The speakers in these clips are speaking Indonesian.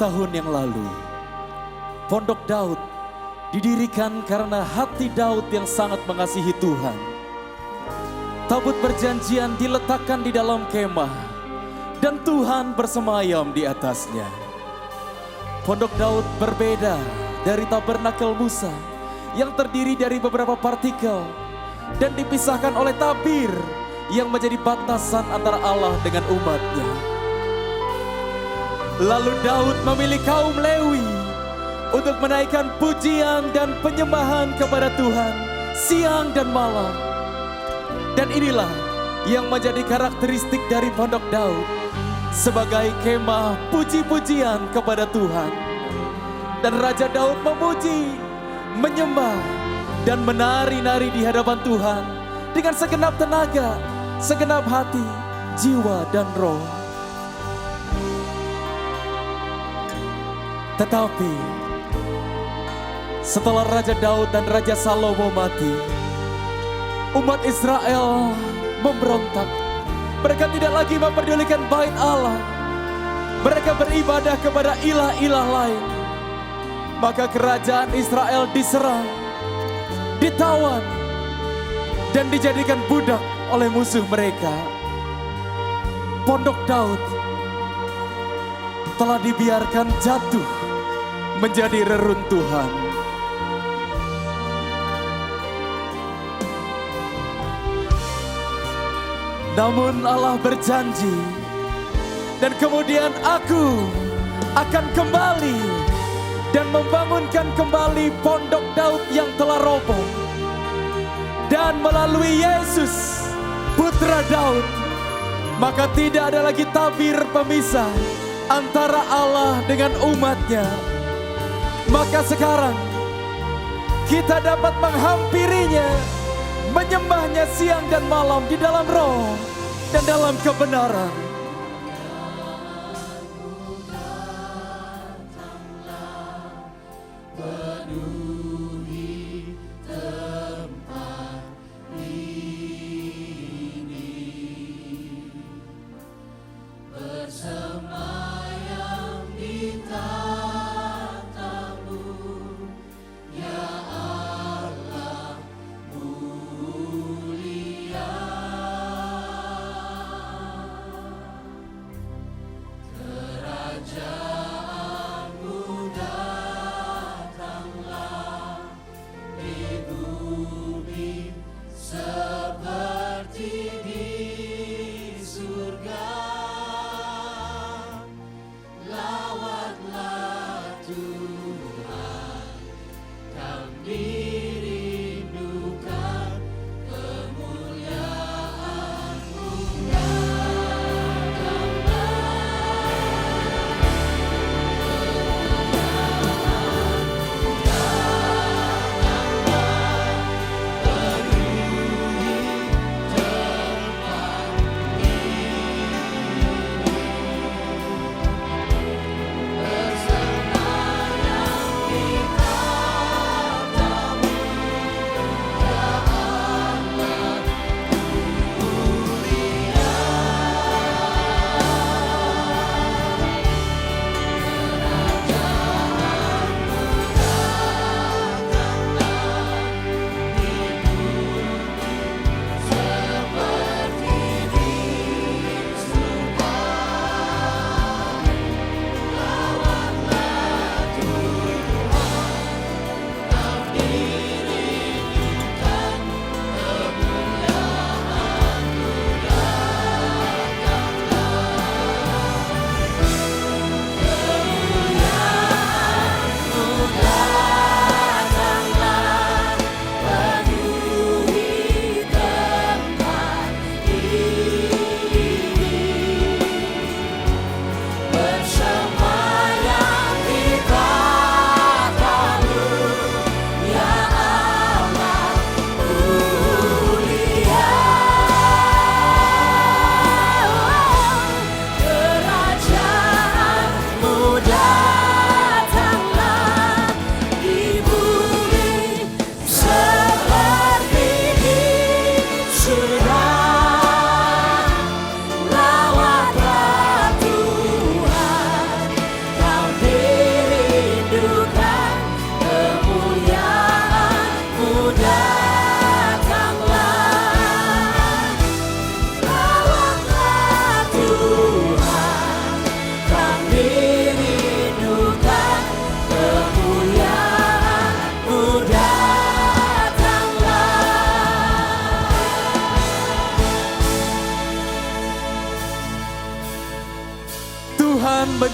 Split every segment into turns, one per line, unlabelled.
tahun yang lalu, Pondok Daud didirikan karena hati Daud yang sangat mengasihi Tuhan. Tabut perjanjian diletakkan di dalam kemah dan Tuhan bersemayam di atasnya. Pondok Daud berbeda dari tabernakel Musa yang terdiri dari beberapa partikel dan dipisahkan oleh tabir yang menjadi batasan antara Allah dengan umatnya. Lalu Daud memilih kaum Lewi untuk menaikkan pujian dan penyembahan kepada Tuhan siang dan malam. Dan inilah yang menjadi karakteristik dari Pondok Daud sebagai kemah puji-pujian kepada Tuhan. Dan Raja Daud memuji, menyembah, dan menari-nari di hadapan Tuhan dengan segenap tenaga, segenap hati, jiwa, dan roh. Tetapi setelah Raja Daud dan Raja Salomo mati, umat Israel memberontak. Mereka tidak lagi memperdulikan bait Allah. Mereka beribadah kepada ilah-ilah lain. Maka kerajaan Israel diserang, ditawan, dan dijadikan budak oleh musuh mereka. Pondok Daud telah dibiarkan jatuh menjadi reruntuhan. Namun Allah berjanji, dan kemudian aku akan kembali dan membangunkan kembali Pondok Daud yang telah roboh. Dan melalui Yesus, Putra Daud, maka tidak ada lagi tabir pemisah antara Allah dengan umatnya. Maka sekarang kita dapat menghampirinya, menyembahnya siang dan malam di dalam roh dan dalam kebenaran.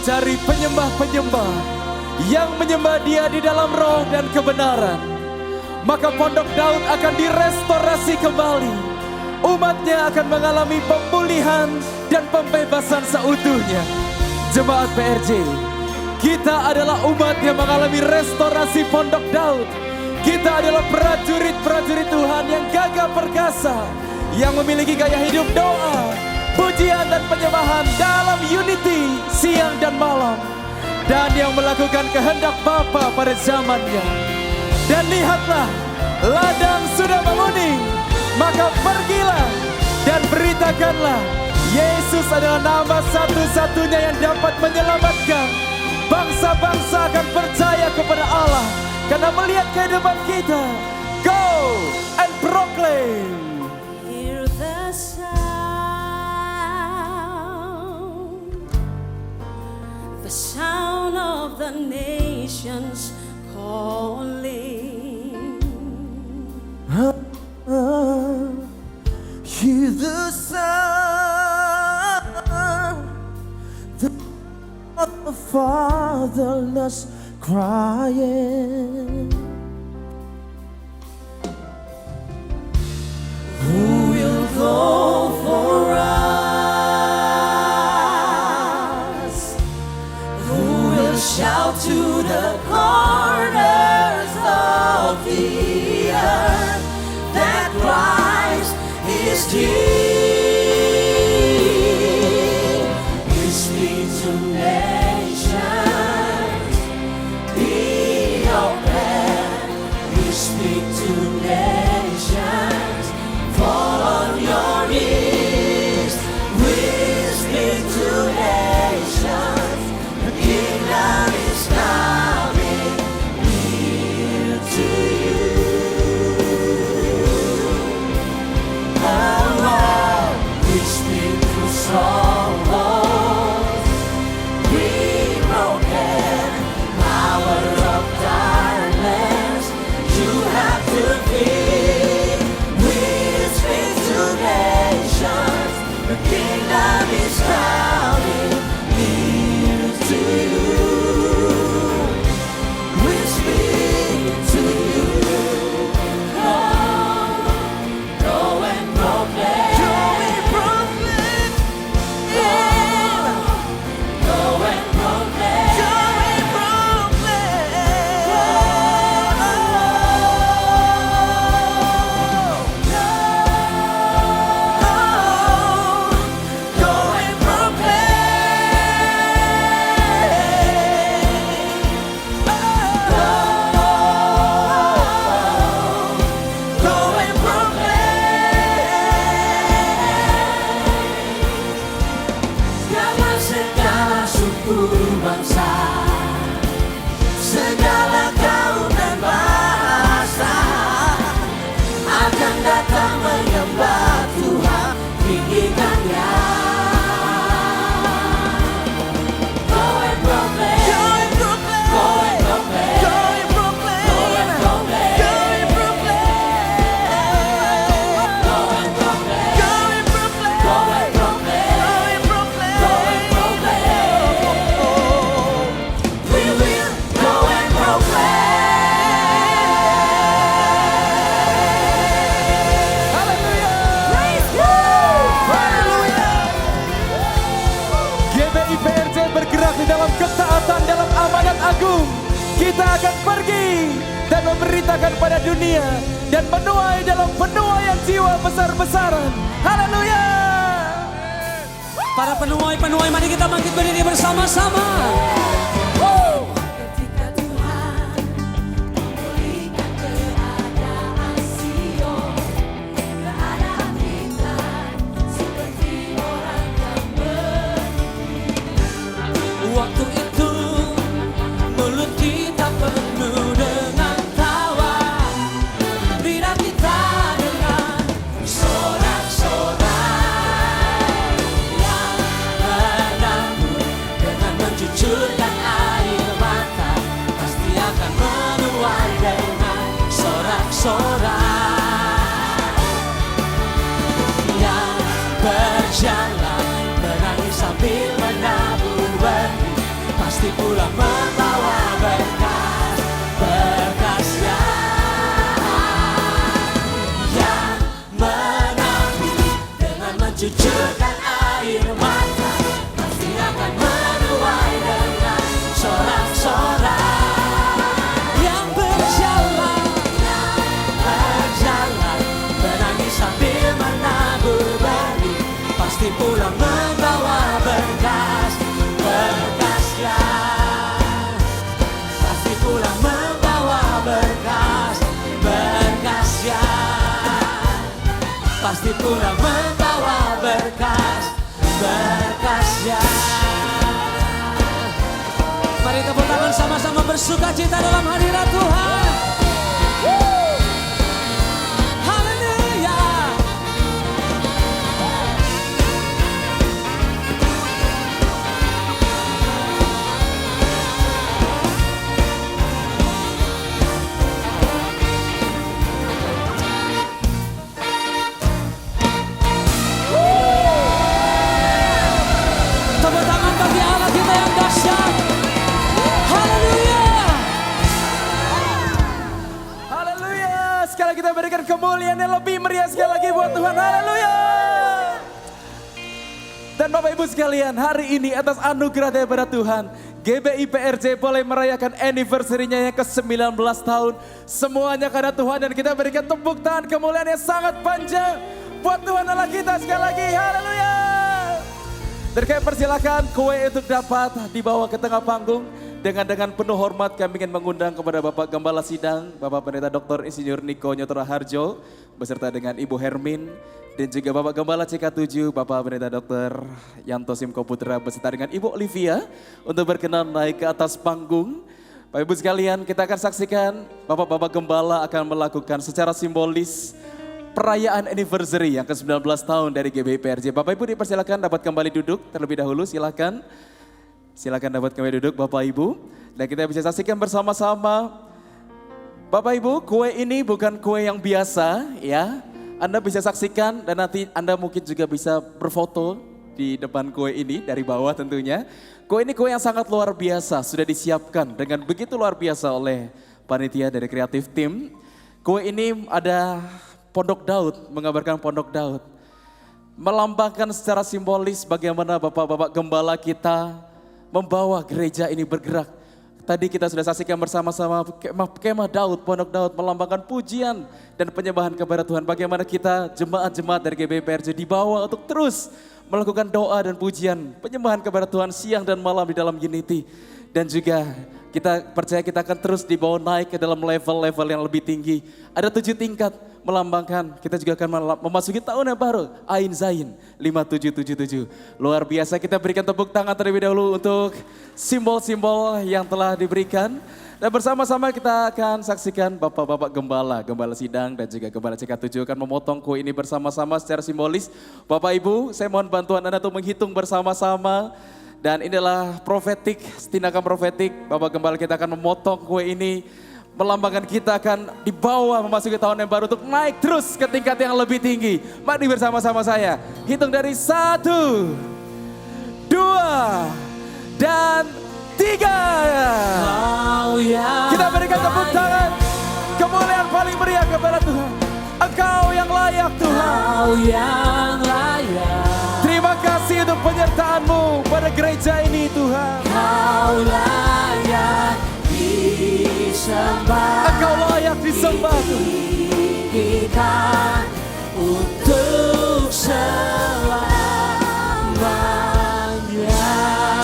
mencari penyembah-penyembah yang menyembah Dia di dalam roh dan kebenaran, maka Pondok Daud akan direstorasi kembali. Umatnya akan mengalami pemulihan dan pembebasan seutuhnya. Jemaat PRJ, kita adalah umat yang mengalami restorasi Pondok Daud. Kita adalah prajurit-prajurit Tuhan yang gagah perkasa, yang memiliki gaya hidup doa, pujian dan penyembahan dalam unity siang dan malam, dan yang melakukan kehendak Bapa pada zamannya. Dan lihatlah, ladang sudah menguning, maka pergilah dan beritakanlah, Yesus adalah nama satu-satunya yang dapat menyelamatkan. Bangsa-bangsa akan percaya kepada Allah karena melihat kehidupan kita. Go and proclaim.
Hear the sound of the nations calling.
Hear the sound of the fatherless crying. Who will go for us? Who will shout to the corners of the earth that Christ is King? We speak to nations, be open. We speak to nations, fall on your knees. We speak to nations, the kingdom is coming near to you. We speak through strongholds, be broken, power of darkness, you have to flee. We speak to nations, the kingdom is coming near to you. We speak to you. Go and proclaim. Go and proclaim. Go and proclaim. Go and segala suku bangsa, segala kaum dan bahasa akan datang menyembah Tuhan, tinggikan Dia. Go and proclaim. Go and proclaim. Go and proclaim. Go and proclaim. Go and proclaim. Go and proclaim. Go and proclaim. Go and proclaim. Go and proclaim. Go and proclaim. We will go and proclaim.
Haleluya.
Praise God. Haleluya.
GBI PRJ bergerak di dalam ketaatan dalam amanat agung. Kita akan pergi dan memberitakan pada dunia dan menuai dalam penuaian jiwa besar-besaran. Haleluya.
Para penuai-penuai, mari kita bangkit berdiri bersama-sama.
Ketika Tuhan memulihkan keadaan Sion, keadaan kita seperti orang yang
Waktu itu mulut kita penuh dengan tawa, lidah kita dengan sorak-sorai yang menanggung dengan mencucurkan pulang membawa berkas-berkasnya yang menanti dengan mencucurkan air mata pasti akan menuai dengan sorak-sorak yang berjalan menangis sambil menabur benih pasti pulang membawa berkas-berkasnya pasti pulang membawa berkas-berkasnya pasti pulang membawa berkas-berkasnya. Mari tepuk tangan sama-sama bersuka cita dalam hadirat Tuhan. Haleluya. Tepuk tangan bagi Allah kita yang dahsyat. Haleluya.
Haleluya. Sekali lagi kita berikan kemuliaan yang lebih meriah sekali lagi buat Tuhan. Haleluya. Dan Bapak Ibu sekalian, hari ini atas anugerah daripada Tuhan, GBI PRJ boleh merayakan anniversary-nya yang ke-19 tahun. Semuanya karena Tuhan, dan kita berikan tepuk tangan kemuliaan yang sangat panjang buat Tuhan Allah kita sekali lagi. Haleluya. Dan kami persilakan kue untuk dapat dibawa ke tengah panggung. Dengan penuh hormat kami ingin mengundang kepada Bapak Gembala Sidang, Bapak Pendeta Dr. Insinyur Niko Nyotora Harjo, beserta dengan Ibu Hermin, dan juga Bapak Gembala CK7, Bapak Pendeta Dr. Yanto Simko Putra, beserta dengan Ibu Olivia, untuk berkenan naik ke atas panggung. Bapak Ibu sekalian, kita akan saksikan Bapak-Bapak Gembala akan melakukan secara simbolis perayaan anniversary yang ke-19 tahun dari GBI PRJ. Bapak Ibu dipersilakan dapat kembali duduk terlebih dahulu, silakan. Silakan dapat kembali duduk Bapak Ibu. Dan kita bisa saksikan bersama-sama. Bapak Ibu, kue ini bukan kue yang biasa ya. Anda bisa saksikan dan nanti Anda mungkin juga bisa berfoto di depan kue ini dari bawah tentunya. Kue ini kue yang sangat luar biasa, sudah disiapkan dengan begitu luar biasa oleh panitia dari kreatif tim. Kue ini ada Pondok Daud, menggambarkan Pondok Daud. Melambangkan secara simbolis bagaimana Bapak-Bapak Gembala kita membawa gereja ini bergerak. Tadi kita sudah saksikan bersama-sama kemah Daud, Pondok Daud melambangkan pujian dan penyembahan kepada Tuhan. Bagaimana kita jemaat-jemaat dari GBI PRJ dibawa untuk terus melakukan doa dan pujian, penyembahan kepada Tuhan siang dan malam di dalam Unity. Dan juga kita percaya kita akan terus dibawa naik ke dalam level-level yang lebih tinggi. Ada 7 tingkat melambangkan, kita juga akan memasuki tahun yang baru, Ain Zain 5777. Luar biasa, kita berikan tepuk tangan terlebih dahulu untuk simbol-simbol yang telah diberikan. Dan bersama-sama kita akan saksikan Bapak-Bapak Gembala, Gembala Sidang dan juga Gembala CK7 akan memotong kue ini bersama-sama secara simbolis. Bapak Ibu, saya mohon bantuan Anda untuk menghitung bersama-sama. Dan inilah profetik, tindakan profetik, Bapak Gembala kita akan memotong kue ini. Melambangkan kita akan dibawa memasuki tahun yang baru untuk naik terus ke tingkat yang lebih tinggi. Mari bersama-sama saya, hitung dari 1, 2, dan 3. Kita berikan tepuk tangan, kemuliaan paling meriah kepada Tuhan. Engkau yang layak Tuhan.
Engkau yang layak.
Terima kasih untuk penyertaan-Mu pada gereja ini Tuhan.
Engkau layak disembah.
Engkau layak disembah Tuhan.
Tinggikan untuk selamanya.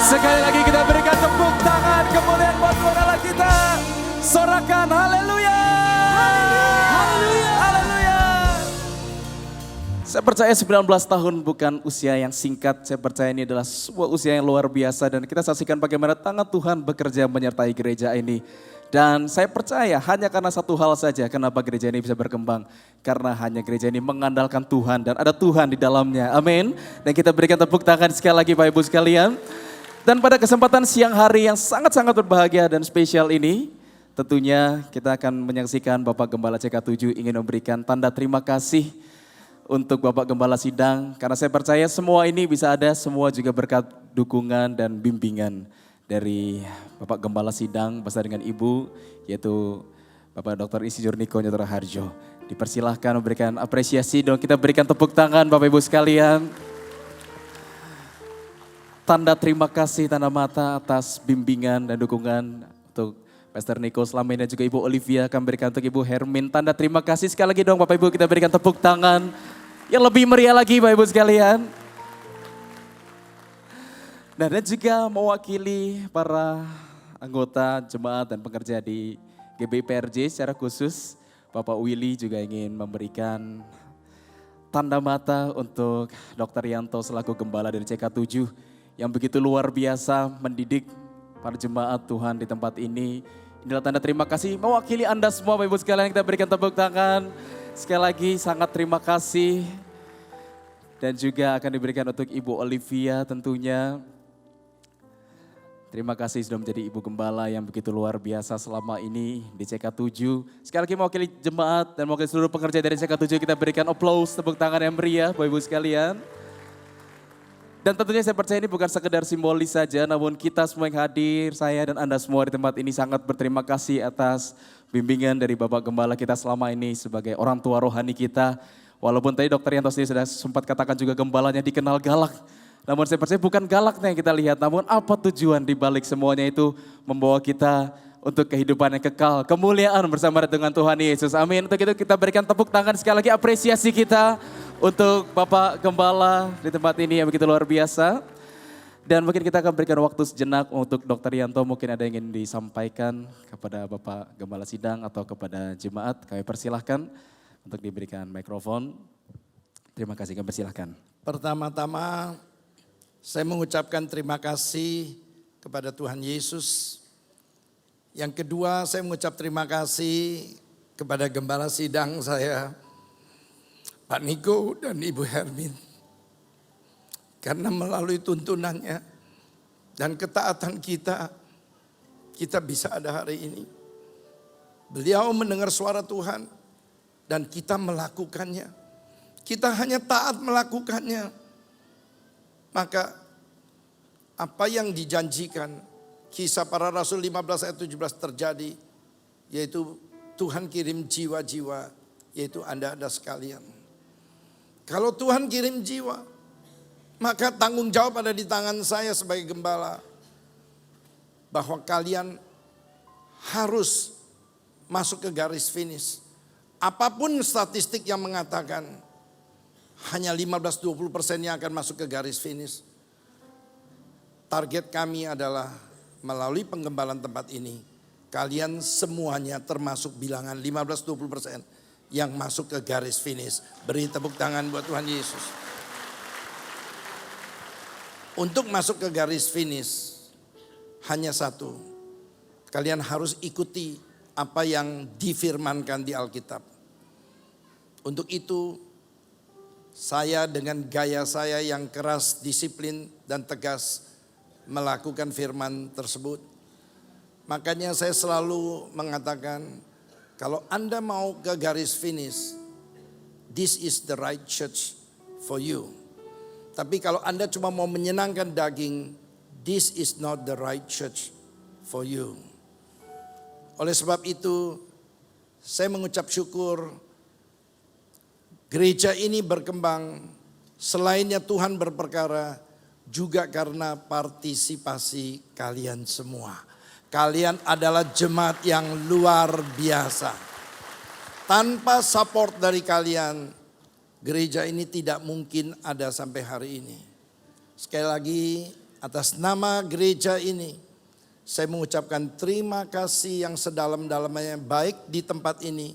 Sekali lagi kita berikan tepuk tangan kemuliaan buat Tuhan Allah kita. Sorakan haleluya. Haleluya. Haleluya. Saya percaya 19 tahun bukan usia yang singkat. Saya percaya ini adalah sebuah usia yang luar biasa. Dan kita saksikan bagaimana tangan Tuhan bekerja menyertai gereja ini. Dan saya percaya hanya karena satu hal saja kenapa gereja ini bisa berkembang. Karena hanya gereja ini mengandalkan Tuhan dan ada Tuhan di dalamnya. Amin. Dan kita berikan tepuk tangan sekali lagi Bapak Ibu sekalian. Dan pada kesempatan siang hari yang sangat-sangat berbahagia dan spesial ini, tentunya kita akan menyaksikan Bapak Gembala CK7 ingin memberikan tanda terima kasih untuk Bapak Gembala Sidang. Karena saya percaya semua ini bisa ada, semua juga berkat dukungan dan bimbingan dari Bapak Gembala Sidang bersama dengan Ibu, yaitu Bapak Dr. Insinyur Niko Nyotora Harjo. Dipersilahkan memberikan apresiasi dan kita berikan tepuk tangan Bapak Ibu sekalian. Tanda terima kasih, tanda mata atas bimbingan dan dukungan untuk Pastor Niko selama ini dan juga Ibu Olivia akan berikan untuk Ibu Hermin. Tanda terima kasih sekali lagi dong Bapak Ibu, kita berikan tepuk tangan yang lebih meriah lagi Bapak Ibu sekalian. Nah, dan juga mewakili para anggota jemaat dan pekerja di GBI-PRJ secara khusus, Bapak Willy juga ingin memberikan tanda mata untuk Dr. Yanto selaku gembala dari CK7 yang begitu luar biasa mendidik para jemaat Tuhan di tempat ini. Inilah tanda terima kasih mewakili Anda semua Bapak Ibu sekalian, kita berikan tepuk tangan. Sekali lagi sangat terima kasih. Dan juga akan diberikan untuk Ibu Olivia tentunya. Terima kasih sudah menjadi Ibu Gembala yang begitu luar biasa selama ini di CK7. Sekali lagi mewakili jemaat dan mewakili seluruh pekerja dari CK7 kita berikan aplaus, tepuk tangan yang meriah Bapak Ibu sekalian. Dan tentunya saya percaya ini bukan sekedar simbolis saja, namun kita semua yang hadir, saya dan Anda semua di tempat ini sangat berterima kasih atas bimbingan dari Bapak Gembala kita selama ini sebagai orang tua rohani kita. Walaupun tadi Dr. Yanto sendiri sudah sempat katakan juga gembalanya dikenal galak. Namun saya percaya bukan galaknya yang kita lihat, namun apa tujuan di balik semuanya itu membawa kita untuk kehidupan yang kekal, kemuliaan bersama dengan Tuhan Yesus. Amin. Untuk itu kita berikan tepuk tangan sekali lagi apresiasi kita untuk Bapak Gembala di tempat ini yang begitu luar biasa. Dan mungkin kita akan berikan waktu sejenak untuk Dr. Yanto, mungkin ada yang ingin disampaikan kepada Bapak Gembala Sidang atau kepada jemaat. Kami persilahkan untuk diberikan mikrofon. Terima kasih, kami persilahkan.
Pertama-tama saya mengucapkan terima kasih kepada Tuhan Yesus. Yang kedua saya mengucap terima kasih kepada Gembala Sidang saya, Pak Niko dan Ibu Hermin. Karena melalui tuntunannya dan ketaatan kita bisa ada hari ini. Beliau mendengar suara Tuhan dan kita melakukannya. Kita hanya taat melakukannya. Maka apa yang dijanjikan, Kisah Para Rasul 15 ayat 17 terjadi, yaitu Tuhan kirim jiwa-jiwa, yaitu Anda sekalian. Kalau Tuhan kirim jiwa, maka tanggung jawab ada di tangan saya sebagai gembala. Bahwa kalian harus masuk ke garis finish. Apapun statistik yang mengatakan hanya 15-20% yang akan masuk ke garis finish. Target kami adalah melalui penggembalaan tempat ini, kalian semuanya termasuk bilangan 15-20% yang masuk ke garis finish. Beri tepuk tangan buat Tuhan Yesus. Untuk masuk ke garis finish hanya satu. Kalian harus ikuti apa yang difirmankan di Alkitab. Untuk itu saya dengan gaya saya yang keras, disiplin dan tegas melakukan firman tersebut. Makanya saya selalu mengatakan, kalau Anda mau ke garis finish, this is the right church for you. Tapi kalau Anda cuma mau menyenangkan daging, this is not the right church for you. Oleh sebab itu, saya mengucap syukur gereja ini berkembang, selainnya Tuhan berperkara, juga karena partisipasi kalian semua. Kalian adalah jemaat yang luar biasa. Tanpa support dari kalian, gereja ini tidak mungkin ada sampai hari ini. Sekali lagi, atas nama gereja ini, saya mengucapkan terima kasih yang sedalam-dalamnya, baik di tempat ini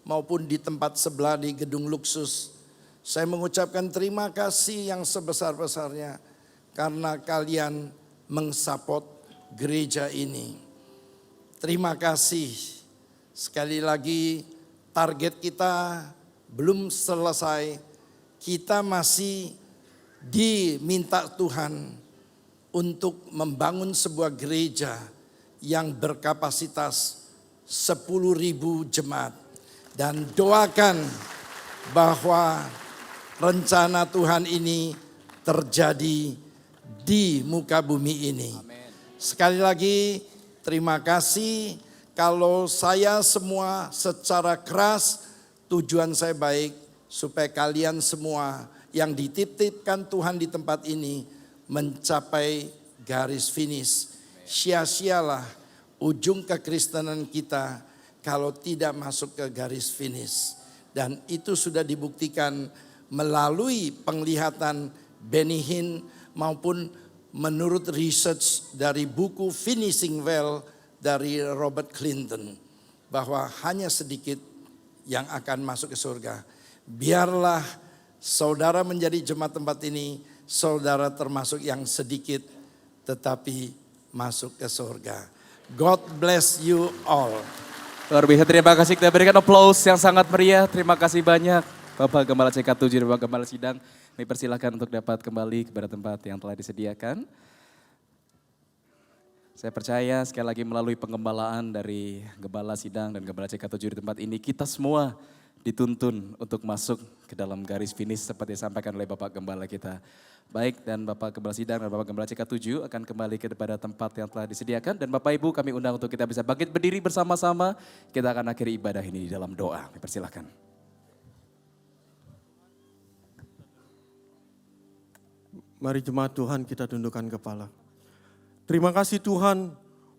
maupun di tempat sebelah di gedung luksus. Saya mengucapkan terima kasih yang sebesar-besarnya karena kalian mensupport gereja ini. Terima kasih. Sekali lagi, target kita belum selesai. Kita masih diminta Tuhan untuk membangun sebuah gereja yang berkapasitas 10.000 jemaat. Dan doakan bahwa rencana Tuhan ini terjadi di muka bumi ini. Sekali lagi terima kasih. Kalau saya semua secara keras, tujuan saya baik supaya kalian semua yang dititipkan Tuhan di tempat ini mencapai garis finish. Sia-sialah ujung kekristenan kita kalau tidak masuk ke garis finish. Dan itu sudah dibuktikan melalui penglihatan Benny Hinn maupun menurut research dari buku Finishing Well dari Robert Clinton. Bahwa hanya sedikit yang akan masuk ke surga. Biarlah saudara menjadi jemaat tempat ini, saudara termasuk yang sedikit tetapi masuk ke surga. God bless you all.
Luar biasa, terima kasih. Kita berikan aplaus yang sangat meriah. Terima kasih banyak Bapak Gembala CK7 dan Bapak Gembala Sidang. Kami persilakan untuk dapat kembali kepada tempat yang telah disediakan. Saya percaya sekali lagi melalui penggembalaan dari Gembala Sidang dan Gembala CK7 di tempat ini, kita semua dituntun untuk masuk ke dalam garis finish seperti disampaikan oleh Bapak Gembala kita. Baik, dan Bapak Gembala Sidang dan Bapak Gembala CK7 akan kembali kepada tempat yang telah disediakan. Dan Bapak Ibu kami undang untuk kita bisa bangkit berdiri bersama-sama. Kita akan akhiri ibadah ini di dalam doa. Persilakan.
Mari jemaat Tuhan kita tundukkan kepala. Terima kasih Tuhan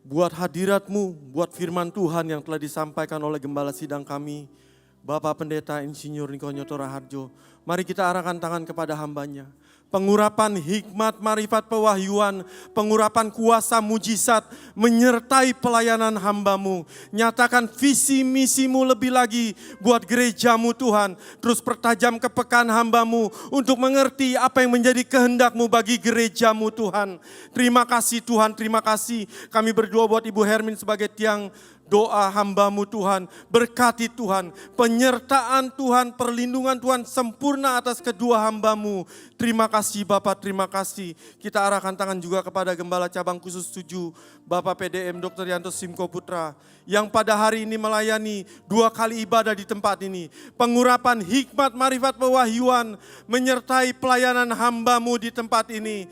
buat hadirat-Mu, buat firman Tuhan yang telah disampaikan oleh Gembala Sidang kami, Bapak Pendeta Insinyur Niko Nyoto Raharjo. Mari kita arahkan tangan kepada hambanya. Pengurapan hikmat, marifat, pewahyuan, pengurapan kuasa, mujizat, menyertai pelayanan hamba-Mu. Nyatakan visi misimu lebih lagi buat gereja-Mu Tuhan. Terus pertajam kepekaan hamba-Mu untuk mengerti apa yang menjadi kehendak-Mu bagi gereja-Mu Tuhan. Terima kasih Tuhan, terima kasih. Kami berdoa buat Ibu Hermin sebagai tiang doa hamba-Mu Tuhan, berkati Tuhan, penyertaan Tuhan, perlindungan Tuhan sempurna atas kedua hamba-Mu. Terima kasih Bapak, terima kasih. Kita arahkan tangan juga kepada Gembala Cabang Khusus 7, Bapak PDM Dr. Yanto Simko Putra, yang pada hari ini melayani 2 kali ibadah di tempat ini. Pengurapan hikmat, marifat, pewahyuan, menyertai pelayanan hamba-Mu di tempat ini.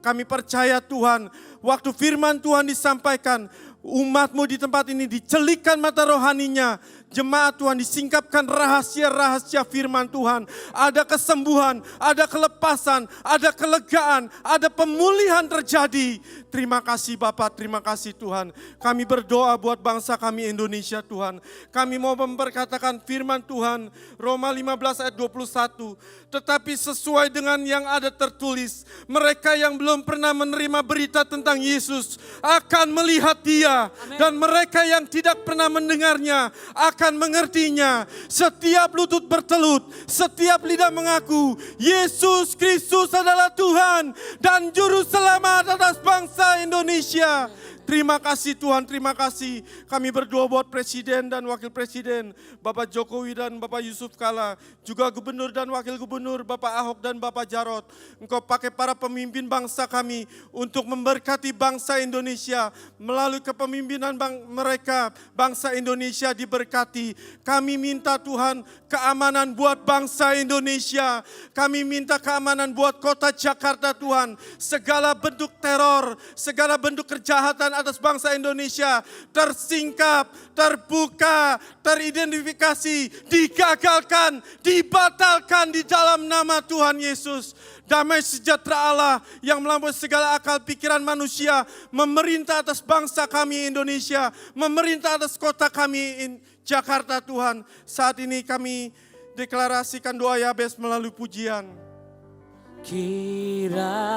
Kami percaya Tuhan, waktu firman Tuhan disampaikan, umat-Mu di tempat ini dicelikkan mata rohaninya. Jemaat Tuhan disingkapkan rahasia-rahasia firman Tuhan. Ada kesembuhan, ada kelepasan, ada kelegaan, ada pemulihan terjadi. Terima kasih Bapak, terima kasih Tuhan. Kami berdoa buat bangsa kami Indonesia Tuhan. Kami mau memperkatakan firman Tuhan, Roma 15 ayat 21. Tetapi sesuai dengan yang ada tertulis, mereka yang belum pernah menerima berita tentang Yesus akan melihat Dia.
Amen.
Dan mereka yang tidak pernah mendengarnya akan mengertinya. Setiap lutut bertelut, setiap lidah mengaku Yesus Kristus adalah Tuhan dan Juru Selamat atas bangsa Indonesia. Terima kasih Tuhan, terima kasih. Kami berdoa buat Presiden dan Wakil Presiden, Bapak Jokowi dan Bapak Yusuf Kala, juga Gubernur dan Wakil Gubernur, Bapak Ahok dan Bapak Jarot. Engkau pakai para pemimpin bangsa kami untuk memberkati bangsa Indonesia. Melalui kepemimpinan mereka, bangsa Indonesia diberkati. Kami minta Tuhan keamanan buat bangsa Indonesia. Kami minta keamanan buat kota Jakarta Tuhan. Segala bentuk teror, segala bentuk kejahatan atas bangsa Indonesia tersingkap, terbuka, teridentifikasi, digagalkan, dibatalkan di dalam nama Tuhan Yesus. Damai sejahtera Allah yang melampaui segala akal pikiran manusia memerintah atas bangsa kami Indonesia, memerintah atas kota kami Jakarta Tuhan. Saat ini kami deklarasikan doa Yabes melalui pujian.
Kiranya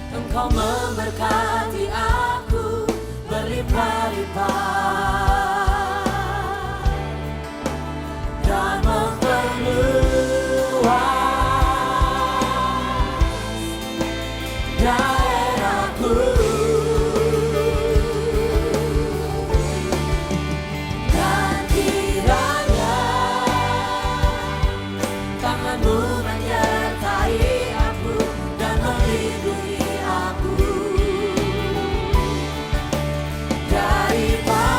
Engkau memberkati aku berlimpah-limpah dan memperluas daerahku. Dan kiranya tangan-Mu menyertai aku dan melindungi aku daripada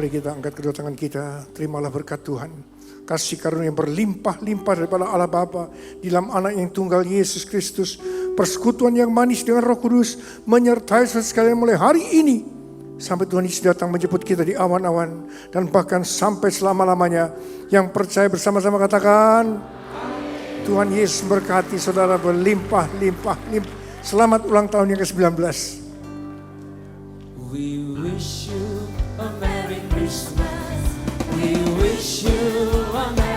Mari kita angkat kedua tangan kita, terimalah berkat Tuhan. Kasih karunia yang berlimpah-limpah daripada Allah Bapa di dalam anak yang tunggal Yesus Kristus. Persekutuan yang manis dengan Roh Kudus menyertai saudara sekalian mulai hari ini sampai Tuhan Yesus datang menjemput kita di awan-awan dan bahkan sampai selama-lamanya. Yang percaya bersama-sama katakan, Tuhan Yesus berkati saudara berlimpah-limpah. Selamat ulang tahun yang ke-19.
We wish you a Merry Christmas. We wish you a Merry